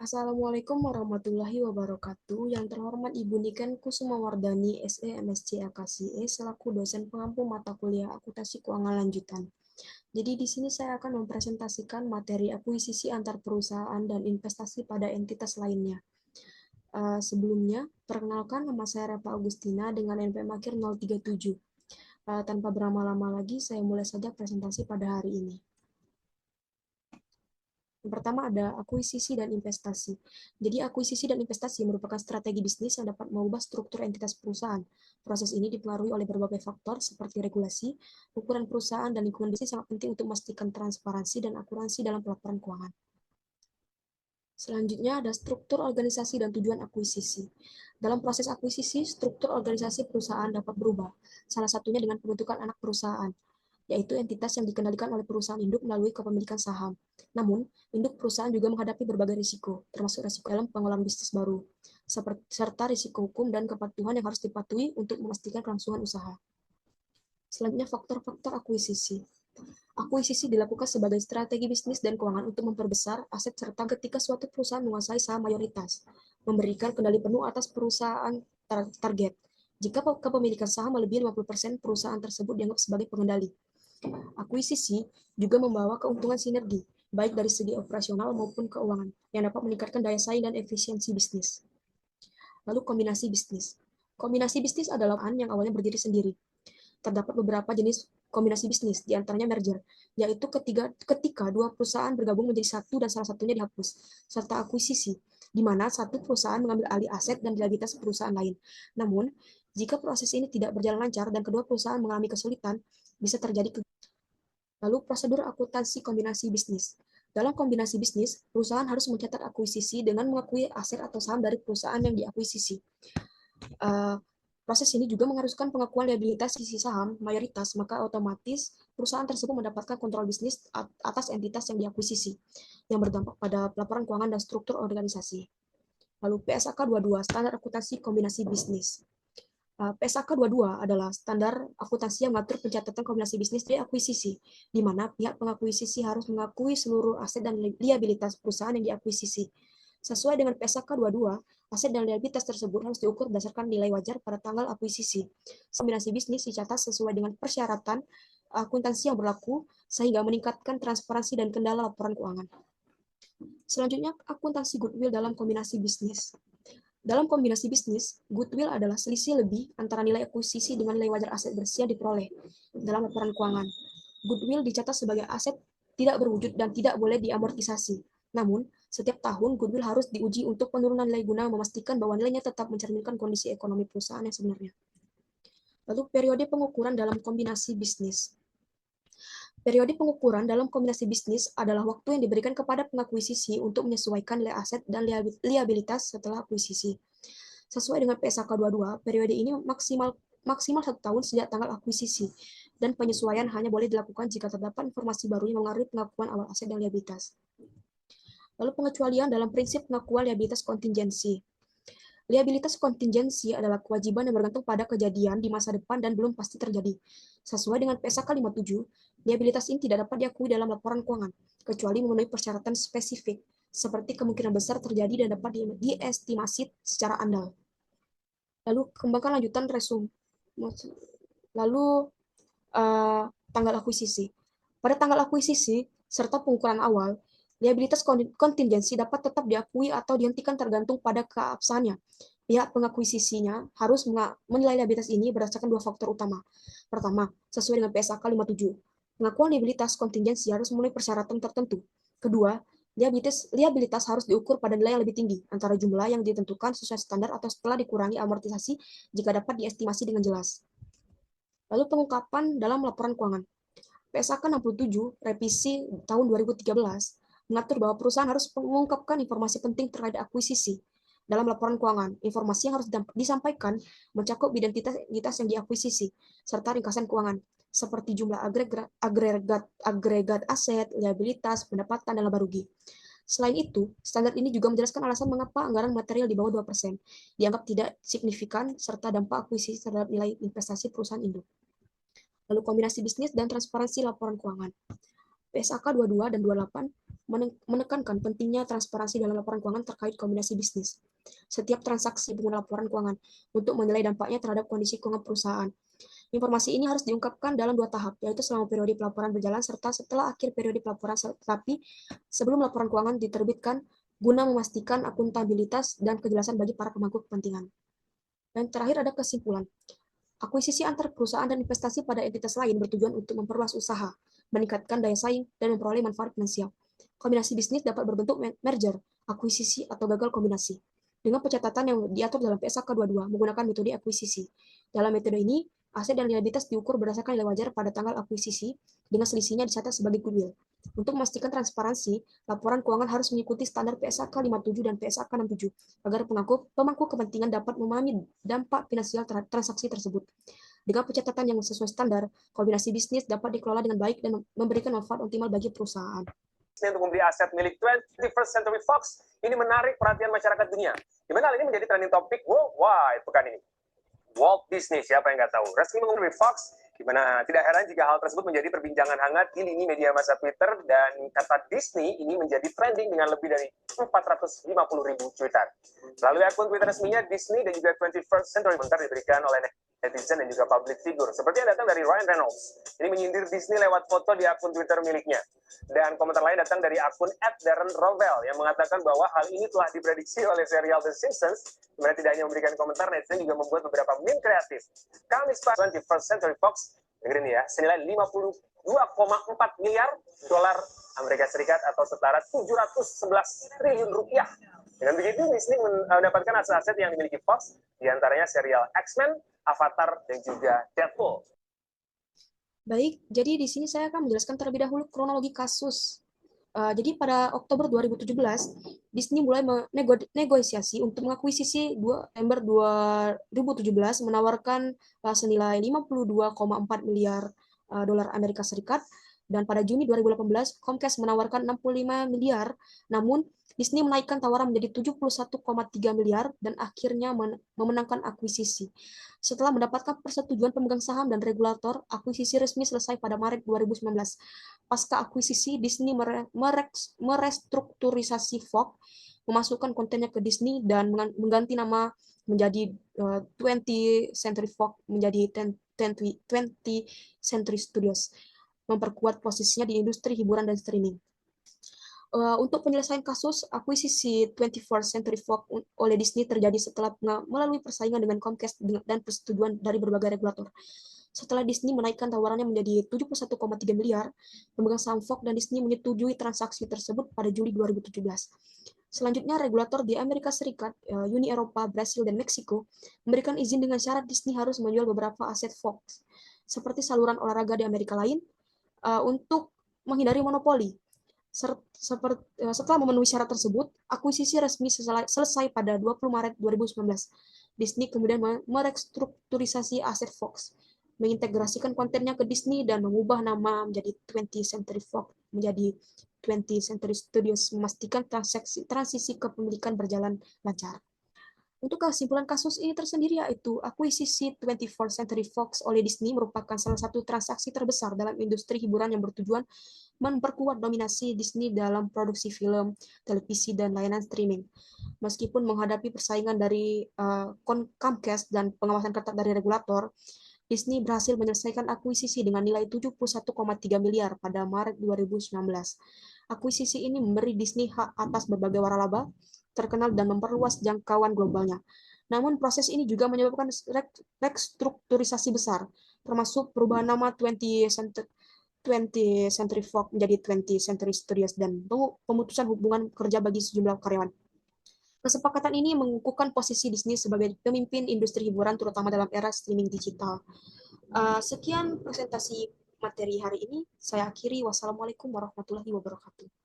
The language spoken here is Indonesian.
Assalamualaikum warahmatullahi wabarakatuh. Yang terhormat Ibu Niken Kusumawardani, SE, MSc, LKCE, selaku dosen pengampu mata kuliah akuntansi keuangan lanjutan. Jadi di sini saya akan mempresentasikan materi akuisisi antar perusahaan dan investasi pada entitas lainnya. Sebelumnya, perkenalkan nama saya Reva Augustina dengan NPM akhir 037. Tanpa berlama-lama lagi, saya mulai saja presentasi pada hari ini. Yang pertama ada akuisisi dan investasi. Jadi akuisisi dan investasi merupakan strategi bisnis yang dapat mengubah struktur entitas perusahaan. Proses ini dipengaruhi oleh berbagai faktor seperti regulasi, ukuran perusahaan, dan lingkungan bisnis sangat penting untuk memastikan transparansi dan akurasi dalam pelaporan keuangan. Selanjutnya ada struktur organisasi dan tujuan akuisisi. Dalam proses akuisisi, struktur organisasi perusahaan dapat berubah, salah satunya dengan pembentukan anak perusahaan, yaitu entitas yang dikendalikan oleh perusahaan induk melalui kepemilikan saham. Namun, induk perusahaan juga menghadapi berbagai risiko, termasuk risiko dalam pengelolaan bisnis baru, serta risiko hukum dan kepatuhan yang harus dipatuhi untuk memastikan kelangsungan usaha. Selanjutnya, faktor-faktor akuisisi. Akuisisi dilakukan sebagai strategi bisnis dan keuangan untuk memperbesar aset serta ketika suatu perusahaan menguasai saham mayoritas, memberikan kendali penuh atas perusahaan target. Jika kepemilikan saham melebihi 50%, perusahaan tersebut dianggap sebagai pengendali. Akuisisi juga membawa keuntungan sinergi, baik dari segi operasional maupun keuangan, yang dapat meningkatkan daya saing dan efisiensi bisnis. Lalu kombinasi bisnis. Kombinasi bisnis adalah perusahaan yang awalnya berdiri sendiri. Terdapat beberapa jenis kombinasi bisnis, di antaranya merger, yaitu ketika dua perusahaan bergabung menjadi satu dan salah satunya dihapus, serta akuisisi, di mana satu perusahaan mengambil alih aset dan liabilitas perusahaan lain. Namun, jika proses ini tidak berjalan lancar dan kedua perusahaan mengalami kesulitan, bisa terjadi. Lalu prosedur akuntansi kombinasi bisnis. Dalam kombinasi bisnis, perusahaan harus mencatat akuisisi dengan mengakui aset atau saham dari perusahaan yang diakuisisi. Proses ini juga mengharuskan pengakuan liabilitas sisi saham mayoritas, maka otomatis perusahaan tersebut mendapatkan kontrol bisnis atas entitas yang diakuisisi, yang berdampak pada pelaporan keuangan dan struktur organisasi. Lalu PSAK 22, Standar Akuntansi Kombinasi Bisnis. PSAK 22 adalah standar akuntansi yang mengatur pencatatan kombinasi bisnis dari akuisisi, di mana pihak pengakuisisi harus mengakui seluruh aset dan liabilitas perusahaan yang diakuisisi. Sesuai dengan PSAK 22, aset dan liabilitas tersebut harus diukur berdasarkan nilai wajar pada tanggal akuisisi. Kombinasi bisnis dicatat sesuai dengan persyaratan akuntansi yang berlaku, sehingga meningkatkan transparansi dan kendala laporan keuangan. Selanjutnya, akuntansi goodwill dalam kombinasi bisnis. Dalam kombinasi bisnis, goodwill adalah selisih lebih antara nilai akuisisi dengan nilai wajar aset bersih yang diperoleh dalam laporan keuangan. Goodwill dicatat sebagai aset tidak berwujud dan tidak boleh diamortisasi. Namun, setiap tahun goodwill harus diuji untuk penurunan nilai guna memastikan bahwa nilainya tetap mencerminkan kondisi ekonomi perusahaan yang sebenarnya. Lalu, periode pengukuran dalam kombinasi bisnis. Periode pengukuran dalam kombinasi bisnis adalah waktu yang diberikan kepada pengakuisisi untuk menyesuaikan nilai aset dan liabilitas setelah akuisisi. Sesuai dengan PSAK 22, periode ini maksimal 1 tahun sejak tanggal akuisisi, dan penyesuaian hanya boleh dilakukan jika terdapat informasi baru yang mengaruhi pengakuan awal aset dan liabilitas. Lalu pengecualian dalam prinsip pengakuan liabilitas kontingensi. Liabilitas kontingensi adalah kewajiban yang bergantung pada kejadian di masa depan dan belum pasti terjadi. Sesuai dengan PSAK 57, liabilitas ini tidak dapat diakui dalam laporan keuangan, kecuali memenuhi persyaratan spesifik, seperti kemungkinan besar terjadi dan dapat diestimasi secara andal. Lalu kembangkan lanjutan resume. Lalu tanggal akuisisi. Pada tanggal akuisisi serta pengukuran awal, liabilitas kontingensi dapat tetap diakui atau dihentikan tergantung pada keabsahannya. Pihak pengakuisisinya harus menilai liabilitas ini berdasarkan dua faktor utama. Pertama, sesuai dengan PSAK 57, pengakuan liabilitas kontingensi harus memenuhi persyaratan tertentu. Kedua, liabilitas harus diukur pada nilai yang lebih tinggi, antara jumlah yang ditentukan sesuai standar atau setelah dikurangi amortisasi jika dapat diestimasi dengan jelas. Lalu pengungkapan dalam laporan keuangan. PSAK 67, revisi tahun 2013, mengatur bahwa perusahaan harus mengungkapkan informasi penting terkait akuisisi dalam laporan keuangan. Informasi yang harus disampaikan mencakup identitas yang diakuisisi, serta ringkasan keuangan, seperti jumlah agregat aset, liabilitas, pendapatan, dan laba rugi. Selain itu, standar ini juga menjelaskan alasan mengapa anggaran material di bawah 2% dianggap tidak signifikan, serta dampak akuisisi terhadap nilai investasi perusahaan induk. Lalu kombinasi bisnis dan transparansi laporan keuangan. PSAK 22 dan 28 menekankan pentingnya transparansi dalam laporan keuangan terkait kombinasi bisnis. Setiap transaksi pengguna laporan keuangan untuk menilai dampaknya terhadap kondisi keuangan perusahaan. Informasi ini harus diungkapkan dalam 2 tahap, yaitu selama periode pelaporan berjalan serta setelah akhir periode pelaporan, tetapi sebelum laporan keuangan diterbitkan guna memastikan akuntabilitas dan kejelasan bagi para pemangku kepentingan. Dan terakhir ada kesimpulan. Akuisisi antar perusahaan dan investasi pada entitas lain bertujuan untuk memperluas usaha, meningkatkan daya saing, dan memperoleh manfaat finansial. Kombinasi bisnis dapat berbentuk merger, akuisisi, atau gagal kombinasi. Dengan pencatatan yang diatur dalam PSAK 22 menggunakan metode akuisisi. Dalam metode ini, aset dan liabilitas diukur berdasarkan nilai wajar pada tanggal akuisisi, dengan selisihnya dicatat sebagai goodwill. Untuk memastikan transparansi, laporan keuangan harus mengikuti standar PSAK 57 dan PSAK 67 agar pemangku kepentingan dapat memahami dampak finansial transaksi tersebut. Dengan pencatatan yang sesuai standar, kombinasi bisnis dapat dikelola dengan baik dan memberikan manfaat optimal bagi perusahaan. Untuk membeli aset milik 21st Century Fox ini menarik perhatian masyarakat dunia. Di mana hal ini menjadi trending topik worldwide pekan ini. Walt Disney, siapa yang nggak tahu, resmi mengumumkan Fox, di mana tidak heran jika hal tersebut menjadi perbincangan hangat di lini media massa Twitter, dan kata Disney ini menjadi trending dengan lebih dari 450.000 cuitan. Melalui akun Twitter resminya, Disney dan juga 21st Century komentar diberikan oleh netizen dan juga public figure, seperti yang datang dari Ryan Reynolds. Ini menyindir Disney lewat foto di akun Twitter miliknya. Dan komentar lain datang dari akun @darren_rovell yang mengatakan bahwa hal ini telah diprediksi oleh serial The Simpsons. Mereka tidak hanya memberikan komentar, netizen juga membuat beberapa meme kreatif. Kamis pagi 21st Century Fox, dengerin ya, senilai 52,4 miliar dolar Amerika Serikat atau setara 711 triliun rupiah. Dengan begitu, Disney mendapatkan aset-aset yang dimiliki Fox, diantaranya serial X-Men, Avatar, dan juga Deadpool. Baik, jadi di sini saya akan menjelaskan terlebih dahulu kronologi kasus. Jadi pada Oktober 2017, Disney mulai negosiasi untuk mengakuisisi September 2017 menawarkan senilai 52,4 miliar dolar Amerika Serikat, dan pada Juni 2018 Comcast menawarkan 65 miliar, namun Disney menaikkan tawaran menjadi 71,3 miliar dan akhirnya memenangkan akuisisi. Setelah mendapatkan persetujuan pemegang saham dan regulator, akuisisi resmi selesai pada Maret 2019. Pasca akuisisi, Disney merestrukturisasi Fox, memasukkan kontennya ke Disney dan mengganti nama menjadi 20th Century Fox menjadi 20th Century Studios, memperkuat posisinya di industri hiburan dan streaming. Untuk penyelesaian kasus, akuisisi 21st Century Fox oleh Disney terjadi setelah melalui persaingan dengan Comcast dan persetujuan dari berbagai regulator. Setelah Disney menaikkan tawarannya menjadi 71,3 miliar, pemegang saham Fox dan Disney menyetujui transaksi tersebut pada Juli 2017. Selanjutnya, regulator di Amerika Serikat, Uni Eropa, Brasil, dan Meksiko memberikan izin dengan syarat Disney harus menjual beberapa aset Fox, seperti saluran olahraga di Amerika lain, untuk menghindari monopoli. Setelah memenuhi syarat tersebut, akuisisi resmi selesai pada 20 Maret 2019. Disney kemudian merestrukturisasi aset Fox, mengintegrasikan kontennya ke Disney dan mengubah nama menjadi 20th Century Fox menjadi 20th Century Studios, memastikan transisi kepemilikan berjalan lancar. Untuk kesimpulan kasus ini tersendiri, yaitu akuisisi 21st Century Fox oleh Disney merupakan salah satu transaksi terbesar dalam industri hiburan yang bertujuan memperkuat dominasi Disney dalam produksi film, televisi, dan layanan streaming. Meskipun menghadapi persaingan dari Comcast dan pengawasan ketat dari regulator, Disney berhasil menyelesaikan akuisisi dengan nilai 71,3 miliar pada Maret 2019. Akuisisi ini memberi Disney hak atas berbagai waralaba terkenal dan memperluas jangkauan globalnya. Namun proses ini juga menyebabkan restrukturisasi besar, termasuk perubahan nama 20th Century Fox menjadi 20th Century Studios dan pemutusan hubungan kerja bagi sejumlah karyawan. Kesepakatan ini mengukuhkan posisi Disney sebagai pemimpin industri hiburan, terutama dalam era streaming digital. Sekian presentasi materi hari ini. Saya akhiri. Wassalamualaikum warahmatullahi wabarakatuh.